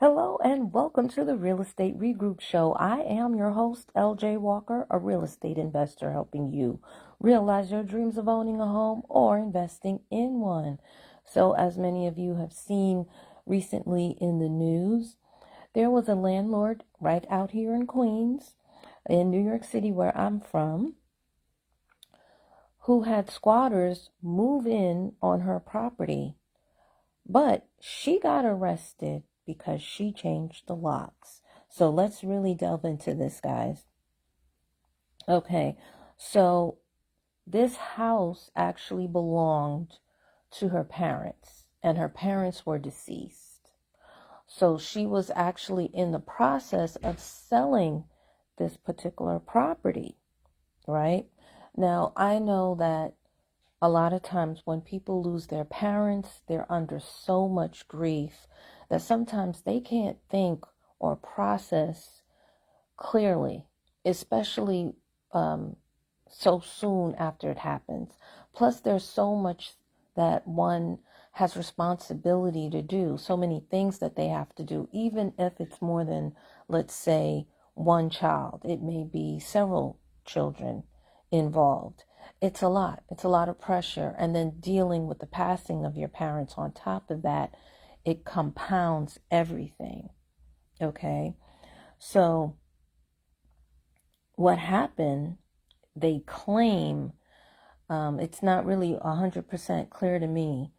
Hello and welcome to the Real Estate Regroup Show. I am your host, LJ Walker, a real estate investor helping you realize your dreams of owning a home or investing in one. So, as many of you have seen recently in the news, there was a landlord right out here in Queens, in New York City, where I'm from, who had squatters move in on her property. But she got arrested because she changed the locks. So let's really delve into this, guys. Okay, so this house actually belonged to her parents, and her parents were deceased. So she was actually in the process of selling this particular property, right? Now, I know that a lot of times when people lose their parents, they're under so much grief that sometimes they can't think or process clearly, especially so soon after it happens. Plus, there's so much that one has responsibility to do, so many things that they have to do, even if it's more than, let's say, one child. It may be several children involved. It's a lot. It's a lot of pressure. And then dealing with the passing of your parents on top of that, it compounds everything. Okay? So, what happened, they claim, it's not really 100% clear to me,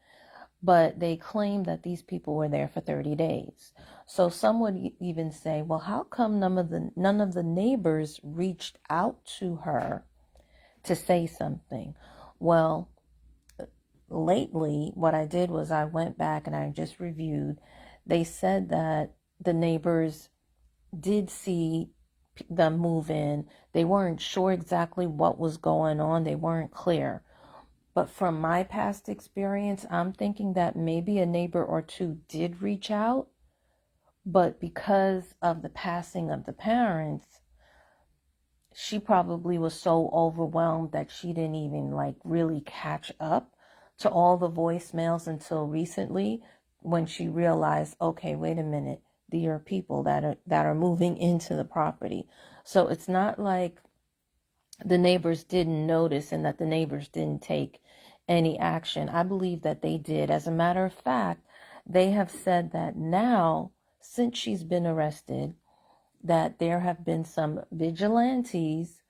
but they claim that these people were there for 30 days. So some would even say, well, how come none of the neighbors reached out to her to say something? Well, lately, what I did was I went back and I just reviewed. They said that the neighbors did see them move in. They weren't sure exactly what was going on. They weren't clear. But from my past experience, I'm thinking that maybe a neighbor or two did reach out, but because of the passing of the parents, she probably was so overwhelmed that she didn't even really catch up to all the voicemails until recently when she realized, okay, wait a minute, there are people that are moving into the property. So it's not like the neighbors didn't notice and that the neighbors didn't take any action. I believe that they did. As a matter of fact, they have said that now, since she's been arrested, that there have been some vigilantes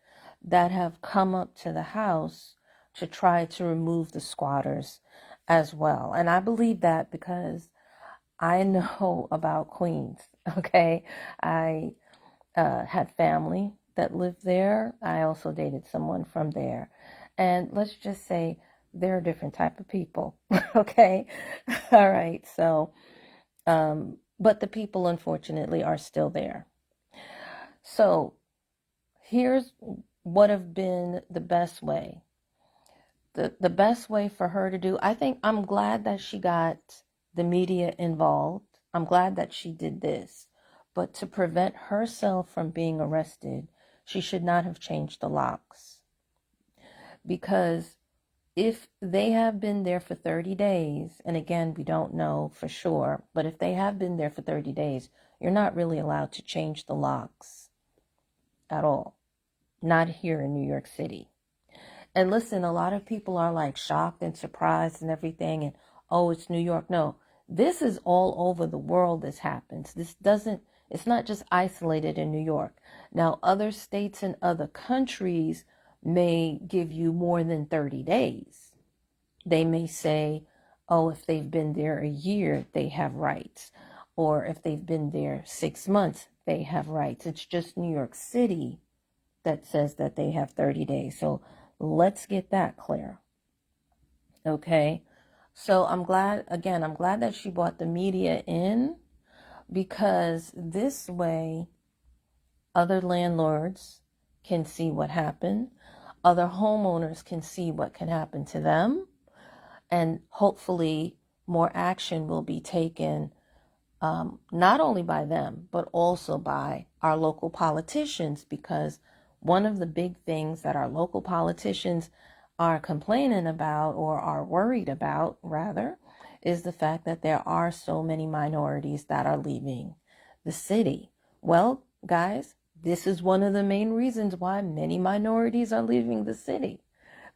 that have come up to the house to try to remove the squatters as well. And I believe that because I know about Queens, okay? I had family that lived there. I also dated someone from there. And let's just say they're a different type of people, okay? All right, so, but the people, unfortunately, are still there. So here's what have been the best way. The best way for her to do, I think I'm glad that she got the media involved. I'm glad that she did this. But to prevent herself from being arrested, she should not have changed the locks. Because if they have been there for 30 days, and again, we don't know for sure, but if they have been there for 30 days, you're not really allowed to change the locks at all. Not here in New York City. And listen, a lot of people are shocked and surprised and everything. And, oh, it's New York. No, this is all over the world. This happens. It's not just isolated in New York. Now, other states and other countries may give you more than 30 days. They may say, oh, if they've been there a year, they have rights. Or if they've been there 6 months, they have rights. It's just New York City that says that they have 30 days. So let's get that clear. Okay. So I'm glad that she brought the media in, because this way other landlords can see what happened. Other homeowners can see what can happen to them. And hopefully more action will be taken, not only by them, but also by our local politicians, because one of the big things that our local politicians are complaining about, or are worried about rather, is the fact that there are so many minorities that are leaving the city. Well, guys, this is one of the main reasons why many minorities are leaving the city,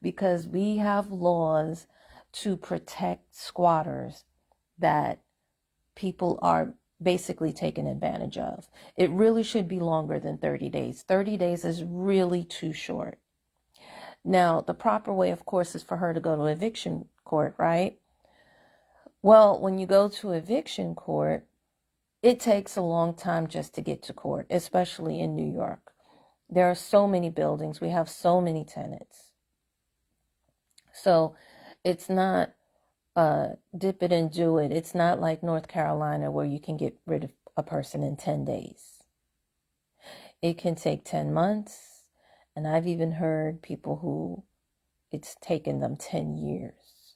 because we have laws to protect squatters that people are basically taken advantage of. It really should be longer than 30 days. 30 days is really too short. Now, the proper way, of course, is for her to go to eviction court, right? Well, when you go to eviction court, it takes a long time just to get to court, especially in New York. There are so many buildings. We have so many tenants. So it's not dip it and do it. It's not like North Carolina where you can get rid of a person in 10 days. It can take 10 months. And I've even heard people who it's taken them 10 years.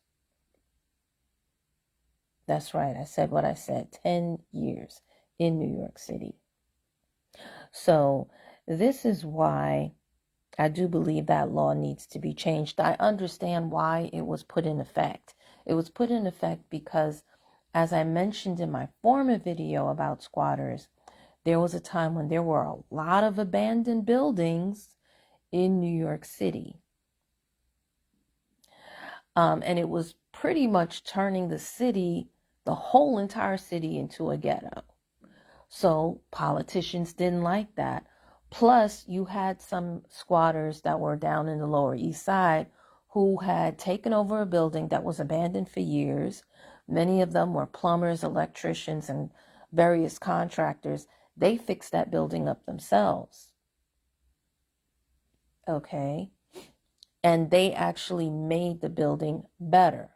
That's right. I said what I said. 10 years in New York City. So this is why I do believe that law needs to be changed. I understand why it was put in effect. It was put in effect because, as I mentioned in my former video about squatters, there was a time when there were a lot of abandoned buildings in New York City. And it was pretty much turning the city, the whole entire city, into a ghetto. So politicians didn't like that. Plus, you had some squatters that were down in the Lower East Side who had taken over a building that was abandoned for years. Many of them were plumbers, electricians, and various contractors. They fixed that building up themselves. Okay. And they actually made the building better.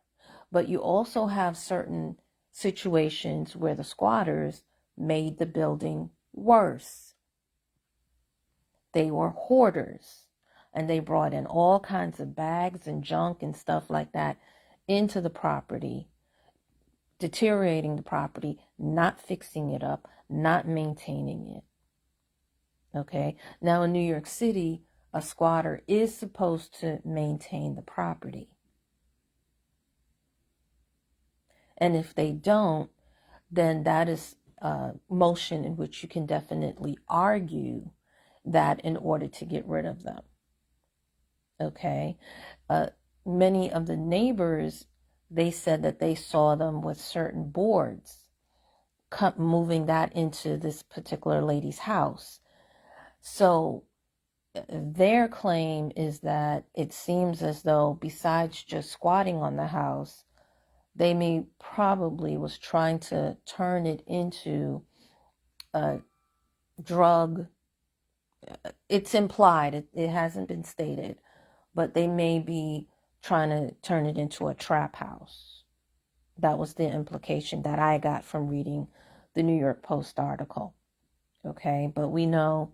But you also have certain situations where the squatters made the building worse. They were hoarders, and they brought in all kinds of bags and junk and stuff like that into the property, deteriorating the property, not fixing it up, not maintaining it. Okay. Now in New York City, a squatter is supposed to maintain the property. And if they don't, then that is a motion in which you can definitely argue that in order to get rid of them. Okay. Many of the neighbors, they said that they saw them with certain boards, moving that into this particular lady's house. So their claim is that it seems as though besides just squatting on the house, they may probably was trying to turn it into a drug. It's implied, it hasn't been stated, but they may be trying to turn it into a trap house. That was the implication that I got from reading the New York Post article. Okay, but we know,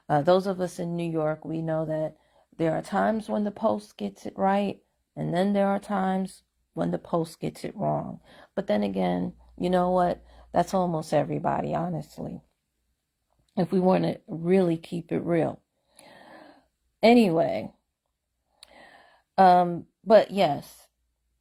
those of us in New York, we know that there are times when the Post gets it right, and then there are times when the Post gets it wrong. But then again, you know what? That's almost everybody, honestly, if we want to really keep it real. Anyway, but yes,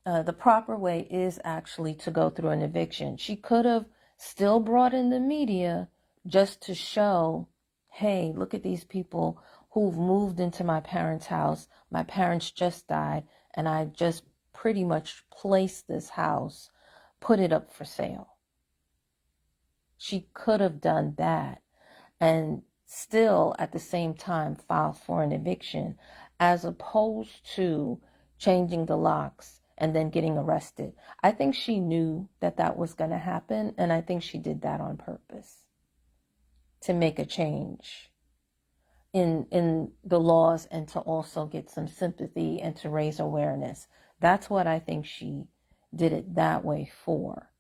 the proper way is actually to go through an eviction. She could have still brought in the media just to show, hey, look at these people who've moved into my parents' house. My parents just died, and I just pretty much placed this house, put it up for sale. She could have done that and still at the same time file for an eviction, as opposed to changing the locks and then getting arrested. I think she knew that that was going to happen, and I think she did that on purpose to make a change in the laws and to also get some sympathy and to raise awareness. That's what I think she did it that way for,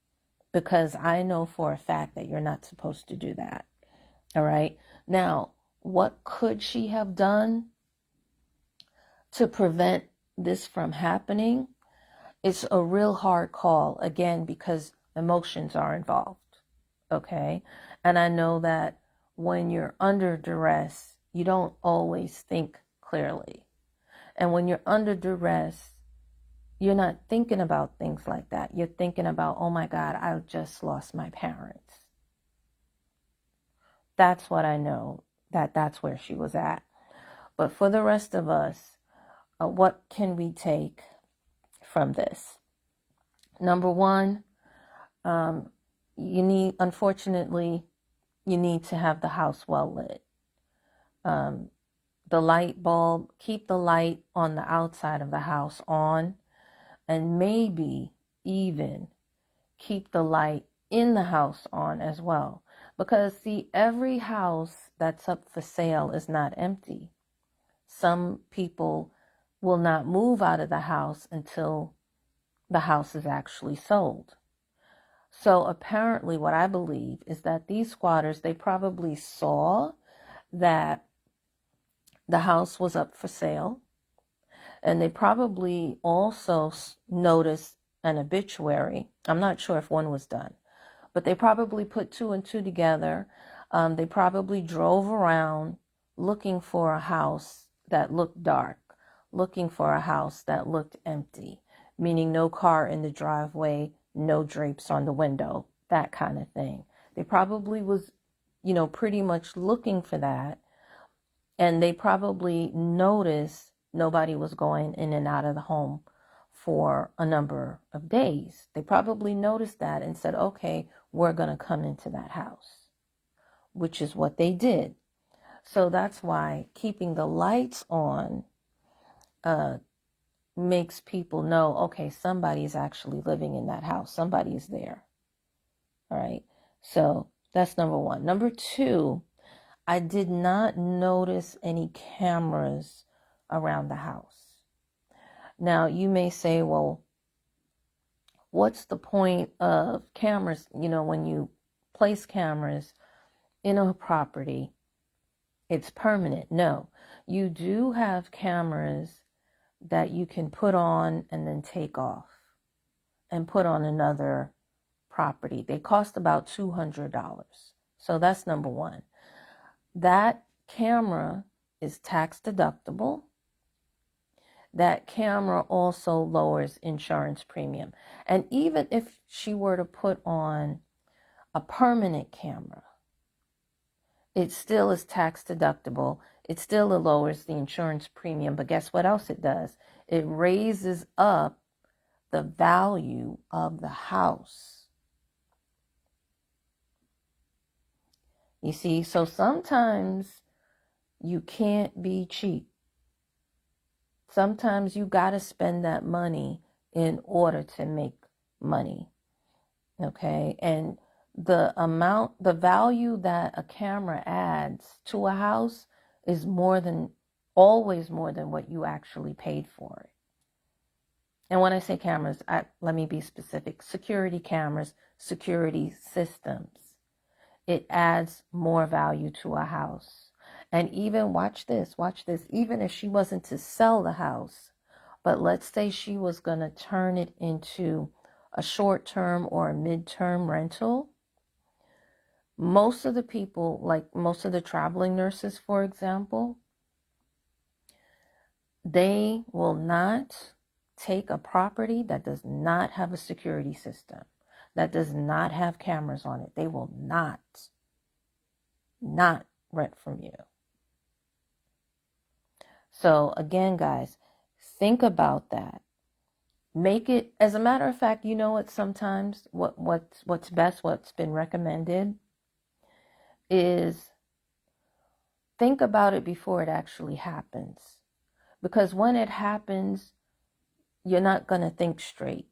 because I know for a fact that you're not supposed to do that. All right. Now, what could she have done to prevent this from happening? It's a real hard call, again, because emotions are involved. Okay. And I know that when you're under duress, you don't always think clearly. And when you're under duress, you're not thinking about things like that. You're thinking about, oh my God, I just lost my parents. That's what I know, that's where she was at. But for the rest of us, what can we take from this? Number one, unfortunately, you need to have the house well lit. The light bulb, keep the light on the outside of the house on, and maybe even keep the light in the house on as well. Because see, every house that's up for sale is not empty. Some people will not move out of the house until the house is actually sold. So apparently what I believe is that these squatters, they probably saw that the house was up for sale, and they probably also noticed an obituary. I'm not sure if one was done, but they probably put two and two together. They probably drove around looking for a house that looked dark, looking for a house that looked empty, meaning no car in the driveway, no drapes on the window, that kind of thing. They probably was, pretty much looking for that. And they probably noticed nobody was going in and out of the home for a number of days. They probably noticed that and said, okay, we're going to come into that house, which is what they did. So that's why keeping the lights on makes people know, okay, somebody's actually living in that house. Somebody is there. All right. So that's number one. Number two, I did not notice any cameras around the house. Now, you may say, well, what's the point of cameras? When you place cameras in a property, it's permanent. No, you do have cameras that you can put on and then take off and put on another property. They cost about $200. So that's number one. That camera is tax deductible. That camera also lowers insurance premium. And even if she were to put on a permanent camera, it still is tax deductible. It still lowers the insurance premium. But guess what else it does? It raises up the value of the house. You see, so sometimes you can't be cheap. Sometimes you got to spend that money in order to make money. Okay. And the value that a camera adds to a house is always more than what you actually paid for it. And when I say cameras, let me be specific. Security cameras, security systems. It adds more value to a house. And even, watch this, even if she wasn't to sell the house, but let's say she was going to turn it into a short-term or a mid-term rental, most of the people, like most of the traveling nurses, for example, they will not take a property that does not have a security system, that does not have cameras on it. They will not rent from you. So again, guys, think about that. Make it, as a matter of fact, you know what, sometimes what's best, what's been recommended is think about it before it actually happens. Because when it happens, you're not going to think straight.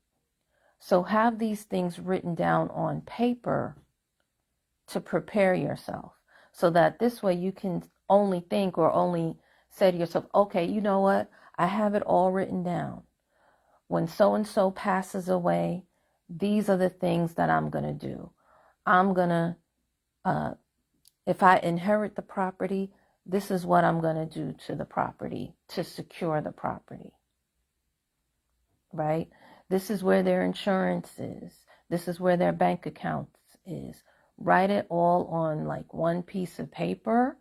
So have these things written down on paper to prepare yourself, so that this way you can only think or only say to yourself, okay, you know what? I have it all written down. When so-and-so passes away, these are the things that I'm going to do. I'm going to, if I inherit the property, this is what I'm going to do to the property to secure the property. Right? This is where their insurance is. This is where their bank account is. Write it all on like one piece of paper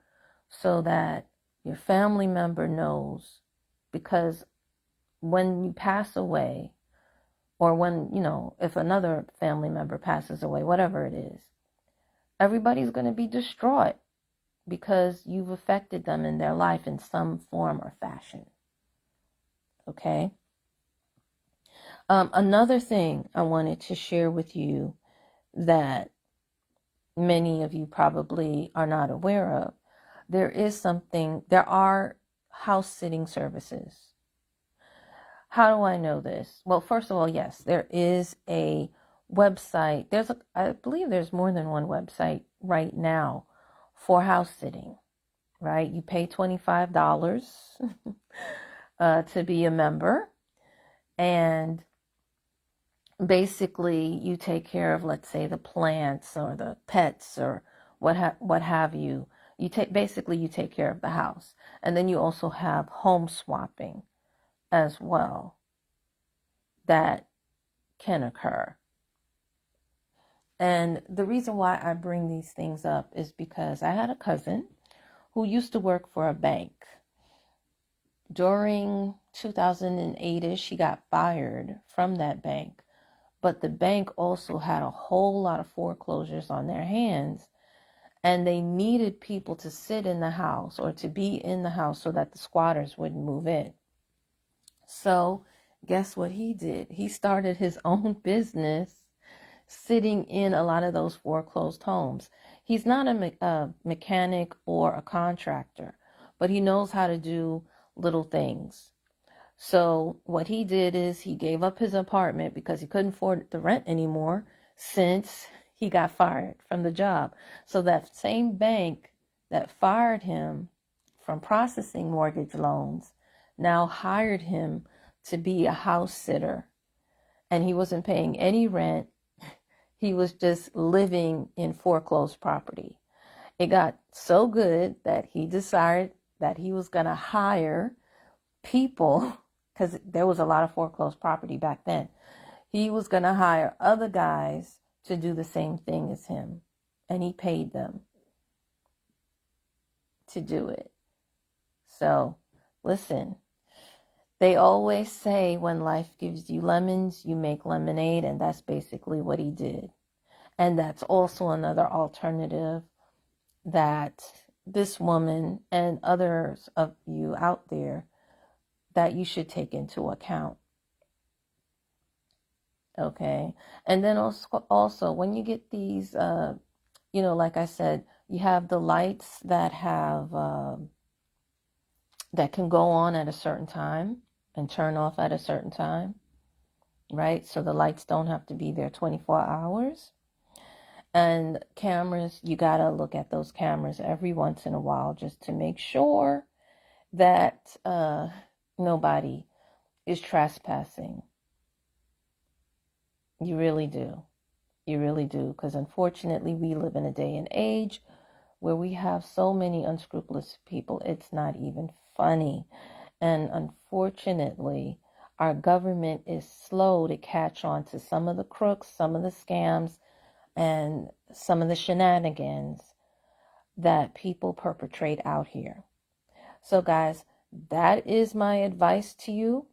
so that your family member knows. Because when you pass away, or when, if another family member passes away, whatever it is, everybody's going to be distraught. because you've affected them in their life in some form or fashion. Okay? Another thing I wanted to share with you that many of you probably are not aware of, there are house sitting services. How do I know this? Well, first of all, yes, there is a website. I believe there's more than one website right now for house sitting, right? You pay $25 to be a member, and basically you take care of, let's say, the plants or the pets or what have you. You take care of the house. And then you also have home swapping as well that can occur. And the reason why I bring these things up is because I had a cousin who used to work for a bank. During 2008-ish, she got fired from that bank. But the bank also had a whole lot of foreclosures on their hands, and they needed people to sit in the house or to be in the house so that the squatters wouldn't move in. So guess what he did? He started his own business sitting in a lot of those foreclosed homes. He's not a mechanic or a contractor, but he knows how to do little things. So what he did is he gave up his apartment because he couldn't afford the rent anymore since he got fired from the job. So that same bank that fired him from processing mortgage loans now hired him to be a house sitter. And he wasn't paying any rent. He was just living in foreclosed property. It got so good that he decided that he was going to hire people, because there was a lot of foreclosed property back then. He was going to hire other guys to do the same thing as him, and he paid them to do it. So, listen, they always say when life gives you lemons, you make lemonade, and that's basically what he did. And that's also another alternative that this woman and others of you out there that you should take into account. Okay. And then also when you get these, like I said, you have the lights that that can go on at a certain time and turn off at a certain time, right? So the lights don't have to be there 24 hours. And cameras, you got to look at those cameras every once in a while just to make sure that nobody is trespassing. You really do. You really do. Because unfortunately, we live in a day and age where we have so many unscrupulous people. It's not even funny. And unfortunately, our government is slow to catch on to some of the crooks, some of the scams, and some of the shenanigans that people perpetrate out here. So guys, that is my advice to you.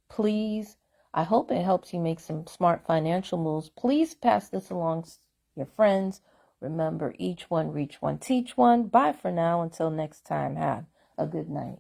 Please, I hope it helps you make some smart financial moves. Please pass this along to your friends. Remember, each one, reach one, teach one. Bye for now. Until next time, have a good night.